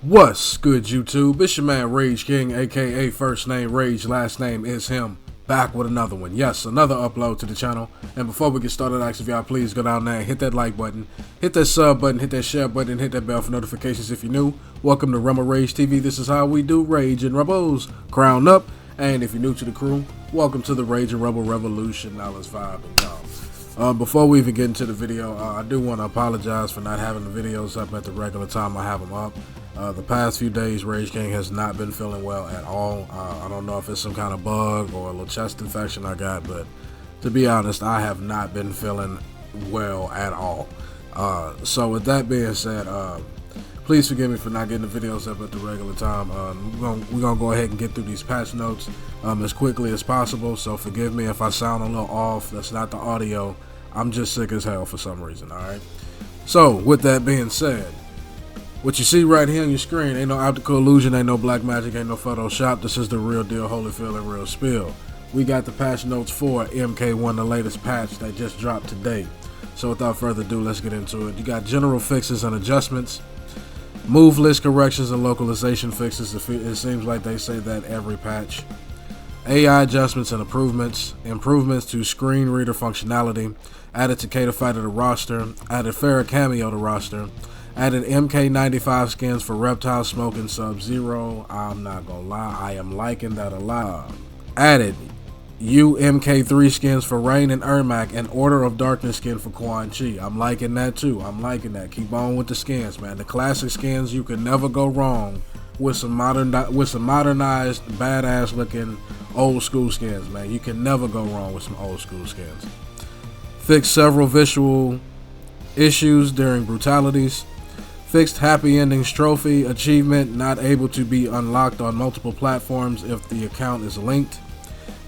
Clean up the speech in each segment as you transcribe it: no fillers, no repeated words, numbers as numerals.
What's good, YouTube? It's your man Rage King, aka first name Rage, last name is him. Back with another one. Yes, another upload to the channel. And before we get started, I ask if y'all please go down there and hit that like button, hit that sub button, hit that share button, hit that bell for notifications if you're new. Welcome to Rebel Rage TV. This is how we do Rage and Rebels. Crown up. And if you're new to the crew, welcome to the Rage and Rebel Revolution. Now let's vibe and y'all. Before we even get into the video, I do want to apologize for not having the videos up at the regular time I have them up. The past few days, Rage King has not been feeling well at all. I don't know if it's some kind of bug or a little chest infection I got, but to be honest, I have not been feeling well at all. So with that being said, please forgive me for not getting the videos up at the regular time. We're gonna go ahead and get through these patch notes as quickly as possible, so forgive me if I sound a little off. That's not the audio. I'm just sick as hell for some reason, alright? So, with that being said, what you see right here on your screen ain't no optical illusion, ain't no black magic, ain't no Photoshop. This is the real deal, Holyfield, and real spill. We got the patch notes for MK1, the latest patch that just dropped today. So without further ado, let's get into it. You got general fixes and adjustments, move list corrections and localization fixes. It seems like they say that every patch. AI adjustments and improvements to screen reader functionality, added Takeda Fighter to roster, added Farrah Cameo to roster, added MK95 skins for Reptile, Smoke, and Sub-Zero. I'm not gonna lie, I am liking that a lot. Added UMK3 skins for Rain and Ermac, and Order of Darkness skin for Quan Chi. I'm liking that too. I'm liking that. Keep on with the skins, man. The classic skins, you can never go wrong with some modernized, badass looking old school skins, man. You can never go wrong with some old school skins. Fixed several visual issues during brutalities. Fixed Happy Endings trophy achievement not able to be unlocked on multiple platforms if the account is linked.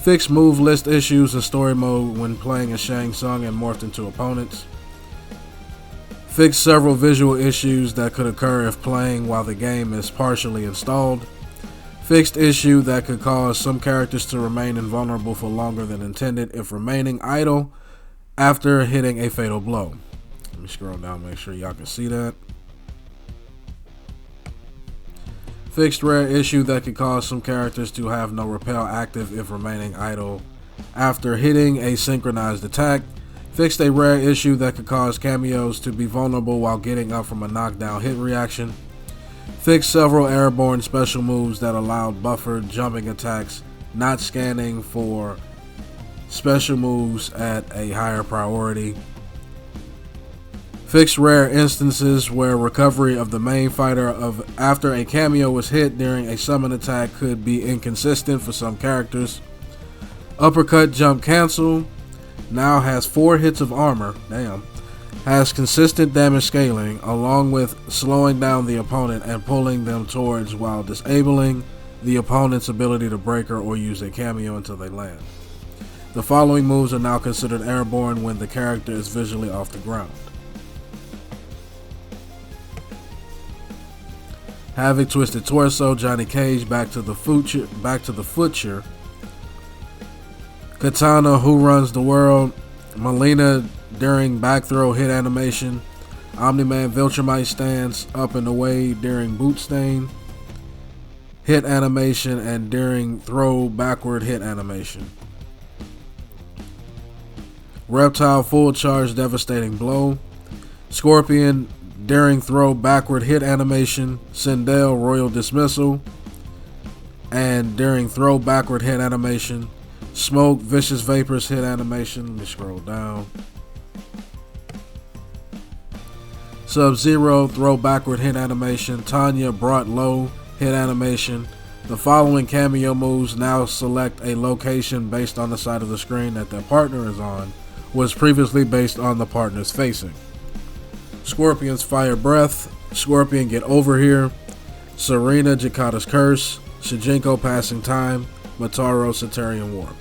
Fixed move list issues in story mode when playing as Shang Tsung and morphed into opponents. Fixed several visual issues that could occur if playing while the game is partially installed. Fixed issue that could cause some characters to remain invulnerable for longer than intended if remaining idle after hitting a fatal blow. Let me scroll down, make sure y'all can see that. Fixed rare issue that could cause some characters to have no repel active if remaining idle after hitting a synchronized attack. Fixed a rare issue that could cause cameos to be vulnerable while getting up from a knockdown hit reaction. Fixed several airborne special moves that allowed buffered jumping attacks not scanning for special moves at a higher priority. Fixed rare instances where recovery of the main fighter after a cameo was hit during a summon attack could be inconsistent for some characters. Uppercut jump cancel now has 4 hits of armor, has consistent damage scaling along with slowing down the opponent and pulling them towards while disabling the opponent's ability to breaker or use a cameo until they land. The following moves are now considered airborne when the character is visually off the ground. Havoc Twisted Torso, Johnny Cage, Back to the Future, Katana, Who Runs the World, Melina during back throw hit animation, Omni-Man Viltrumite stance, up and away during boot stain hit animation and during throw backward hit animation. Reptile full charge devastating blow, Scorpion during throw backward hit animation, Sindel royal dismissal, and during throw backward hit animation, Smoke vicious vapors hit animation. Let me scroll down. Sub-Zero throw backward hit animation, Tanya brought low hit animation. The following cameo moves now select a location based on the side of the screen that their partner is on, was previously based on the partner's facing. Scorpion's Fire Breath, Scorpion Get Over Here, Serena Jakata's Curse, Shijinko Passing Time, Mataro Satarian Warp.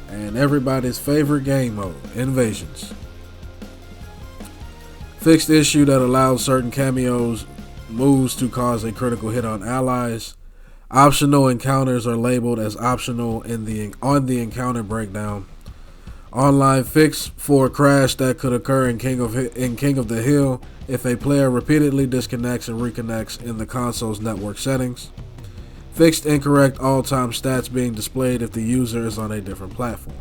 And everybody's favorite game mode, Invasions. Fixed issue that allows certain cameos moves to cause a critical hit on allies. Optional encounters are labeled as optional on the encounter breakdown. Online fix for a crash that could occur in King of the Hill if a player repeatedly disconnects and reconnects in the console's network settings. Fixed incorrect all-time stats being displayed if the user is on a different platform.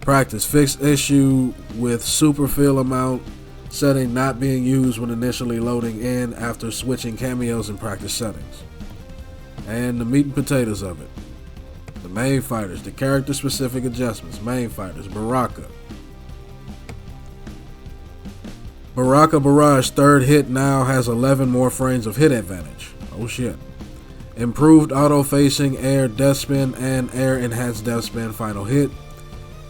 Practice. Fixed issue with super fill amount setting not being used when initially loading in after switching cameos in practice settings. And the meat and potatoes of it. The main fighters, the character specific adjustments, main fighters, Baraka. Baraka Barrage third hit now has 11 more frames of hit advantage. Oh shit. Improved auto facing air death spin and air enhanced death spin final hit.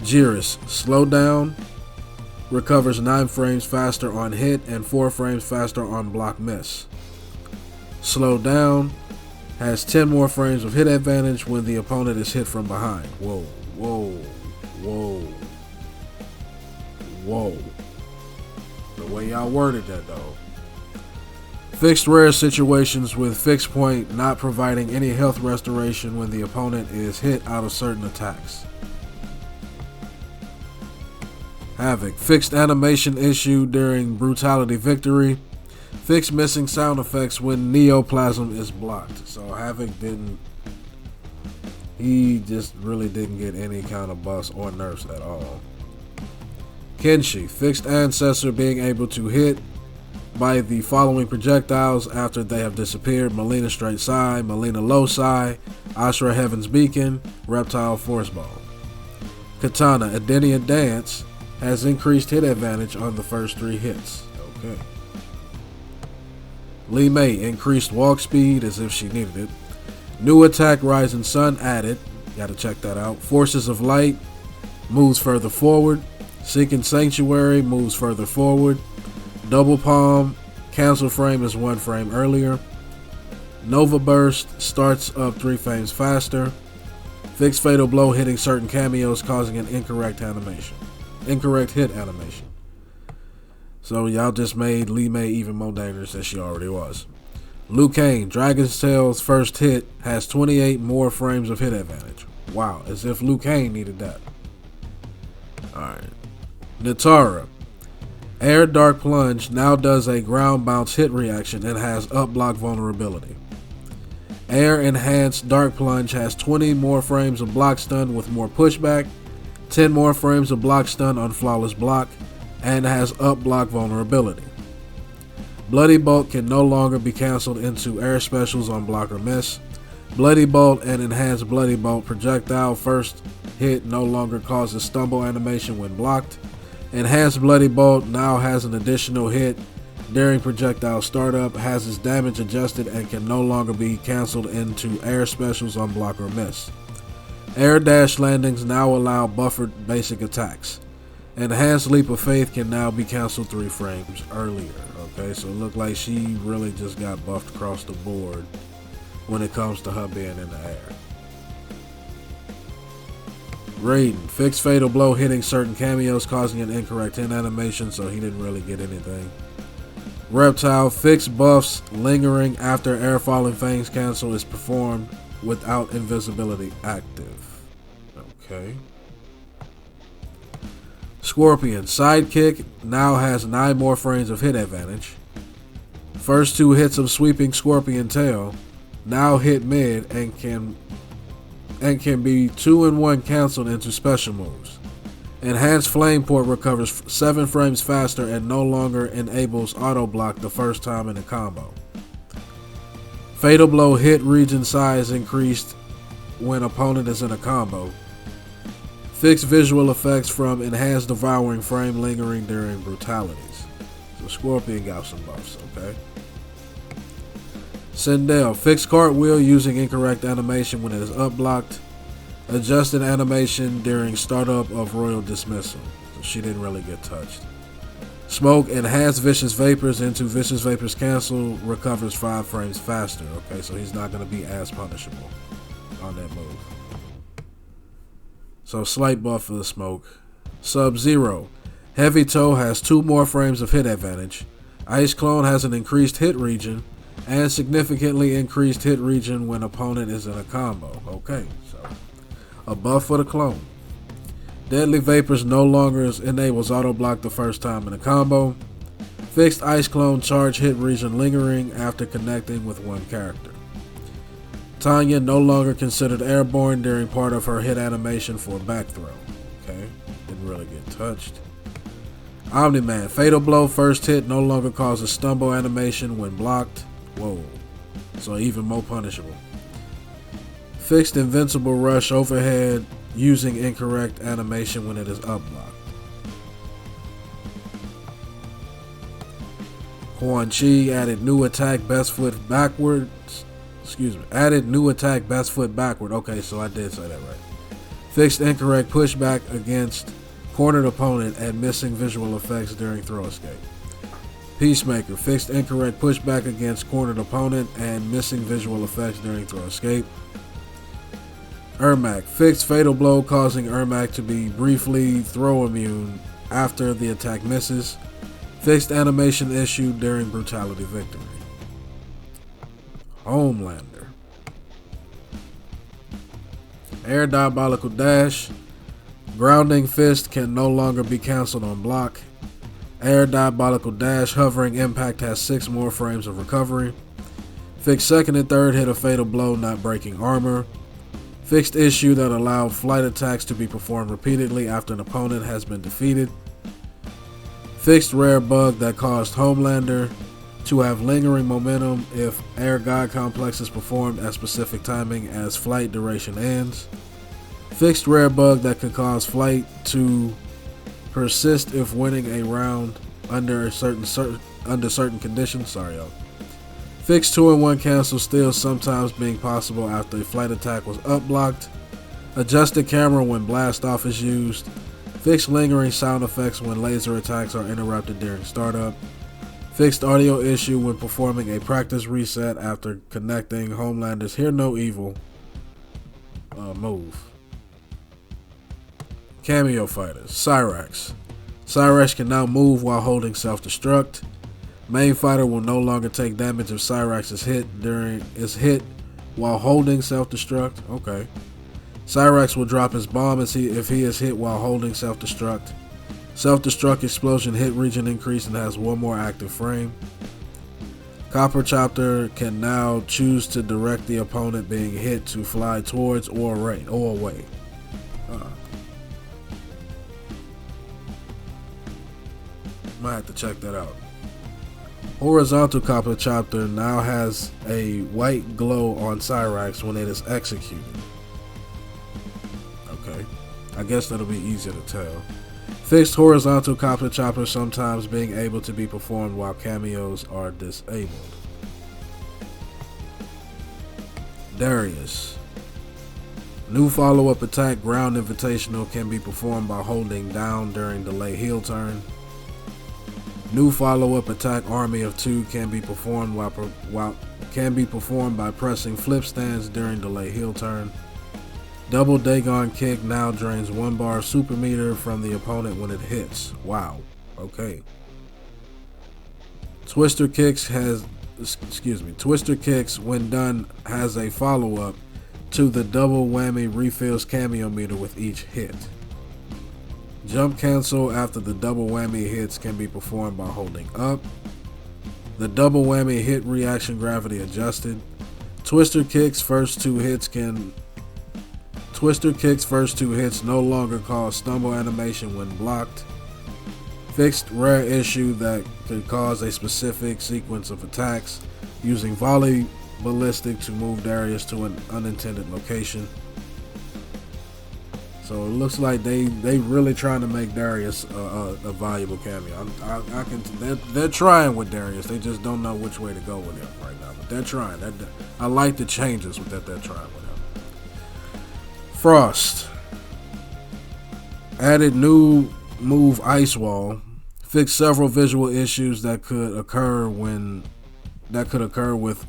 Jiris, slow down, recovers 9 frames faster on hit and 4 frames faster on block miss. Slow down, has 10 more frames of hit advantage when the opponent is hit from behind. Whoa, whoa, whoa, whoa. The way y'all worded that though. Fixed rare situations with fixed point not providing any health restoration when the opponent is hit out of certain attacks. Havoc, fixed animation issue during brutality victory. Fixed missing sound effects when Neoplasm is blocked. So Havoc he just really didn't get any kind of buffs or nerfs at all. Kenshi, fixed ancestor being able to hit by the following projectiles after they have disappeared: Melina Straight Side, Melina Low Side, Ashra Heaven's Beacon, Reptile Force Ball. Katana, Edenian Dance, has increased hit advantage on the first 3 hits. Okay. Li Mei, increased walk speed as if she needed it. New attack Rising Sun added. Gotta check that out. Forces of Light moves further forward. Seeking Sanctuary moves further forward. Double Palm, cancel frame is 1 frame earlier. Nova Burst starts up 3 frames faster. Fixed Fatal Blow hitting certain cameos causing an incorrect hit animation. So y'all just made Li Mei even more dangerous than she already was. Liu Kang, Dragon's Tail's first hit has 28 more frames of hit advantage. Wow, as if Liu Kang needed that. Alright. Nitara, Air Dark Plunge now does a ground bounce hit reaction and has up block vulnerability. Air Enhanced Dark Plunge has 20 more frames of block stun with more pushback, 10 more frames of block stun on flawless block, and has up block vulnerability. Bloody Bolt can no longer be cancelled into air specials on block or miss. Bloody Bolt and Enhanced Bloody Bolt projectile first hit no longer causes stumble animation when blocked. Enhanced Bloody Bolt now has an additional hit during projectile startup, has its damage adjusted, and can no longer be cancelled into air specials on block or miss. Air dash landings now allow buffered basic attacks. Enhanced Leap of Faith can now be cancelled 3 frames earlier. Okay, so it looked like she really just got buffed across the board when it comes to her being in the air. Raiden, fixed Fatal Blow hitting certain cameos causing an incorrect hit animation, so he didn't really get anything. Reptile, fixed buffs lingering after Air Falling Fangs cancel is performed without invisibility active. Okay. Scorpion, Sidekick now has 9 more frames of hit advantage. First 2 hits of Sweeping Scorpion Tail now hit mid and can be 2 and 1 cancelled into special moves. Enhanced Flame Port recovers 7 frames faster and no longer enables auto block the first time in a combo. Fatal Blow hit region size increased when opponent is in a combo. Fixed visual effects from Enhanced Devouring Frame lingering during brutalities. So Scorpion got some buffs, okay? Sindel, fixed cartwheel using incorrect animation when it is up blocked. Adjusted animation during startup of Royal Dismissal. So she didn't really get touched. Smoke, enhanced Vicious Vapors into Vicious Vapors cancel, recovers 5 frames faster. Okay, so he's not going to be as punishable on that move. So slight buff for the Smoke. Sub-Zero, Heavy Toe has 2 more frames of hit advantage. Ice Clone has an increased hit region and significantly increased hit region when opponent is in a combo. Okay, so a buff for the clone. Deadly Vapors no longer enables auto block the first time in a combo. Fixed Ice Clone charge hit region lingering after connecting with one character. Tanya no longer considered airborne during part of her hit animation for a back throw. Okay, didn't really get touched. Omni-Man, Fatal Blow first hit no longer causes stumble animation when blocked. Whoa, so even more punishable. Fixed Invincible Rush overhead using incorrect animation when it is up blocked. Quan Chi added new attack best foot backwards. Added new attack best foot backward. Okay, so I did say that right. Fixed incorrect pushback against cornered opponent and missing visual effects during throw escape. Peacemaker, fixed incorrect pushback against cornered opponent and missing visual effects during throw escape. Ermac, fixed fatal blow causing Ermac to be briefly throw immune after the attack misses. Fixed animation issue during brutality victory. Homelander. Air Diabolical Dash. Grounding Fist can no longer be cancelled on block. Air Diabolical Dash hovering impact has 6 more frames of recovery. Fixed second and third hit a fatal blow not breaking armor. Fixed issue that allowed flight attacks to be performed repeatedly after an opponent has been defeated. Fixed rare bug that caused Homelander to have lingering momentum if Air God Complex is performed at specific timing as flight duration ends. Fixed rare bug that could cause flight to persist if winning a round under certain conditions. Sorry, y'all. Fixed 2-in-1 cancel still sometimes being possible after a flight attack was up blocked. Adjusted camera when blast off is used. Fixed lingering sound effects when laser attacks are interrupted during startup. Fixed audio issue when performing a practice reset after connecting Homelander's Hear No Evil move. Cameo fighters. Cyrax. Cyrax can now move while holding self-destruct. Main fighter will no longer take damage if Cyrax is hit while holding self-destruct. Okay. Cyrax will drop his bomb if he is hit while holding self-destruct. Self-destruct explosion hit region increase and has 1 more active frame. Copper Chopper can now choose to direct the opponent being hit to fly towards or away. Might have to check that out. Horizontal Copper Chopper now has a white glow on Cyrax when it is executed. Okay, I guess that'll be easier to tell. Fixed horizontal Copper Chopper sometimes being able to be performed while cameos are disabled. Darius. New follow-up attack ground invitational can be performed by holding down during delay heal turn. New follow-up attack army of 2 can be performed by pressing flip stands during delay heal turn. Double Dagon kick now drains 1 bar super meter from the opponent when it hits. Wow. Okay. Twister kicks when done has a follow-up to the double whammy refills cameo meter with each hit. Jump cancel after the double whammy hits can be performed by holding up. The double whammy hit reaction gravity adjusted. Twister kicks first 2 hits no longer cause stumble animation when blocked. Fixed rare issue that could cause a specific sequence of attacks using volley ballistic to move Darius to an unintended location. So it looks like they really trying to make Darius a valuable cameo. They're trying with Darius. They just don't know which way to go with him right now. But they're trying. I like the changes with that they're trying with him. Frost added new move Ice Wall. Fixed several visual issues that could occur with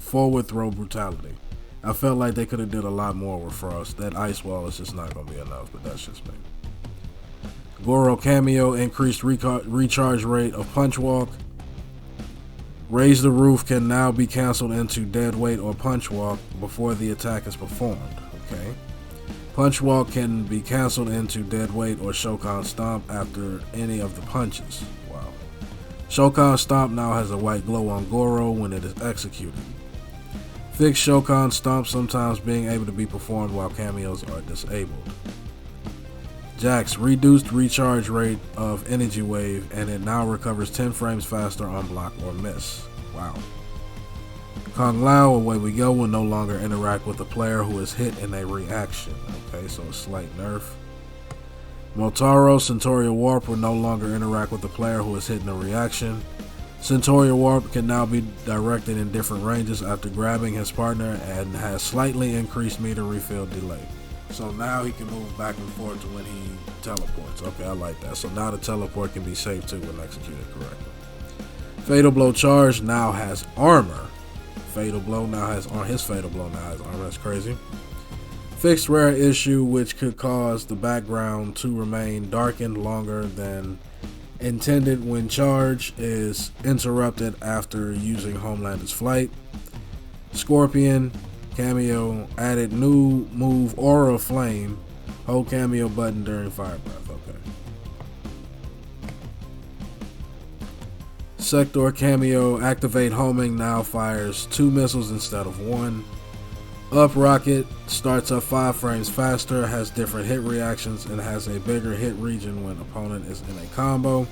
forward throw brutality. I felt like they could have did a lot more with Frost. That Ice Wall is just not going to be enough, but that's just me. Goro cameo increased recharge rate of Punch Walk. Raise the Roof can now be canceled into Dead Weight or Punch Walk before the attack is performed. Okay. Punch Walk can be cancelled into Dead Weight or Shokan Stomp after any of the punches. Wow. Shokan Stomp now has a white glow on Goro when it is executed. Fixed Shokan Stomp sometimes being able to be performed while cameos are disabled. Jax reduced recharge rate of Energy Wave and it now recovers 10 frames faster on block or miss. Wow. Kung Lao, away we go, will no longer interact with a player who is hit in a reaction. Okay, so a slight nerf. Motaro Centauria Warp will no longer interact with a player who is hit in a reaction. Centauria Warp can now be directed in different ranges after grabbing his partner and has slightly increased meter refill delay. So now he can move back and forth to when he teleports. Okay, I like that. So now the teleport can be safe too when executed correctly. Fatal Blow Charge now has armor. Fatal Blow now has his Fatal Blow now has armor. That's crazy. Fixed rare issue which could cause the background to remain darkened longer than intended when charge is interrupted after using Homelander's Flight. Scorpion cameo added new move Aura Flame. Hold cameo button during Fire Breath. Okay. Sector cameo activate homing now fires 2 missiles instead of 1. Up Rocket starts up 5 frames faster, has different hit reactions, and has a bigger hit region when opponent is in a combo.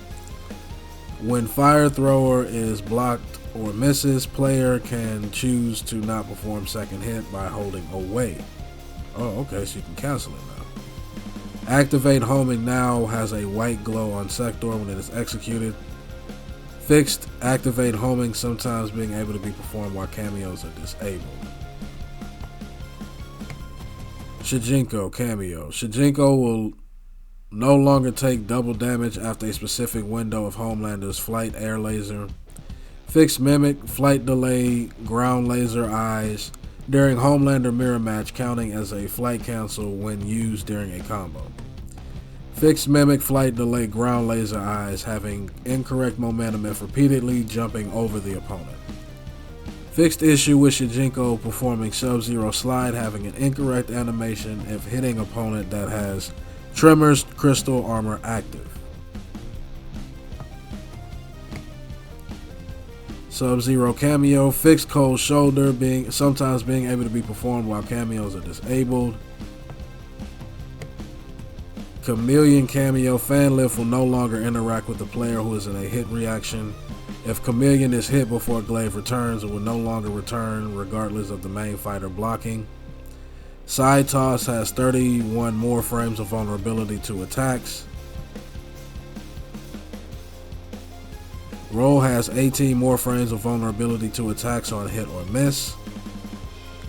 When Fire Thrower is blocked or misses, player can choose to not perform second hit by holding away. Oh, okay, so you can cancel it now. Activate homing now has a white glow on Sector when it is executed. Fixed activate homing sometimes being able to be performed while cameos are disabled. Shijinko cameo. Shijinko will no longer take double damage after a specific window of Homelander's Flight Air Laser. Fixed Mimic, Flight Delay, Ground Laser Eyes during Homelander Mirror Match, counting as a flight cancel when used during a combo. Fixed Mimic, Flight Delay, Ground Laser Eyes having incorrect momentum if repeatedly jumping over the opponent. Fixed issue with Shijinko performing Sub-Zero Slide having an incorrect animation if hitting opponent that has Tremor's Crystal Armor active. Sub-Zero cameo, fixed Cold Shoulder sometimes being able to be performed while cameos are disabled. Chameleon cameo, Fan Lift will no longer interact with the player who is in a hit reaction. If Chameleon is hit before Glaive returns, it will no longer return regardless of the main fighter blocking. Side Toss has 31 more frames of vulnerability to attacks. Roll has 18 more frames of vulnerability to attacks on hit or miss.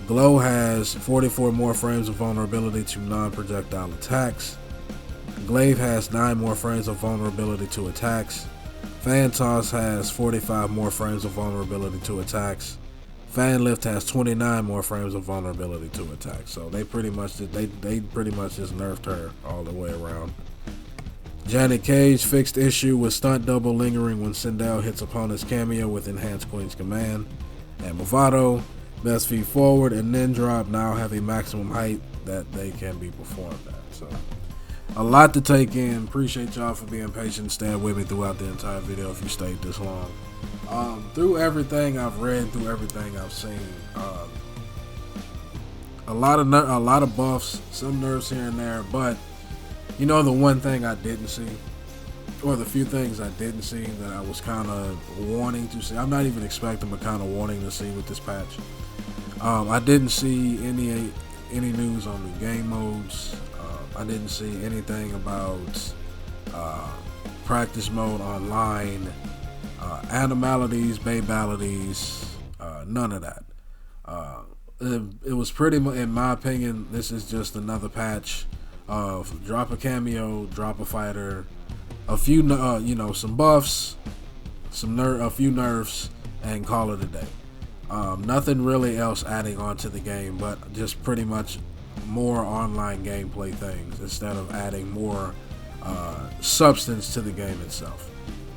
Glow has 44 more frames of vulnerability to non-projectile attacks. Glaive has 9 more frames of vulnerability to attacks. Fan Toss has 45 more frames of vulnerability to attacks. Fan Lift has 29 more frames of vulnerability to attacks. So they pretty much just nerfed her all the way around. Janet Cage, fixed issue with stunt double lingering when Sindel hits opponent's cameo with enhanced Queen's Command. And Movado, best feet forward and then drop now have a maximum height that they can be performed at. So a lot to take in. Appreciate y'all for being patient, staying with me throughout the entire video if you stayed this long. Through everything I've read, through everything I've seen, a lot of buffs, some nerfs here and there, but you know the one thing I didn't see, or the few things I didn't see that I was kind of wanting to see. I'm not even expecting, but kind of wanting to see with this patch. I didn't see any news on the game modes. I didn't see anything about practice mode online, animalities, babalities, none of that. It was pretty much, in my opinion, this is just another patch of drop a cameo, drop a fighter, a few, some buffs, a few nerfs, and call it a day. Nothing really else adding on to the game, but just pretty much more online gameplay things instead of adding more substance to the game itself.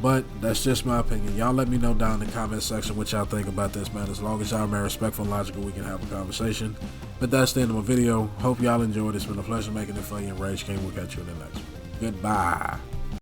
But that's just my opinion. Y'all let me know down in the comment section what y'all think about this, man. As long as y'all remain respectful and logical, we can have a conversation. But that's the end of my video. Hope y'all enjoyed. It's been a pleasure making it for you, and Rage King will catch you in the next one. Goodbye.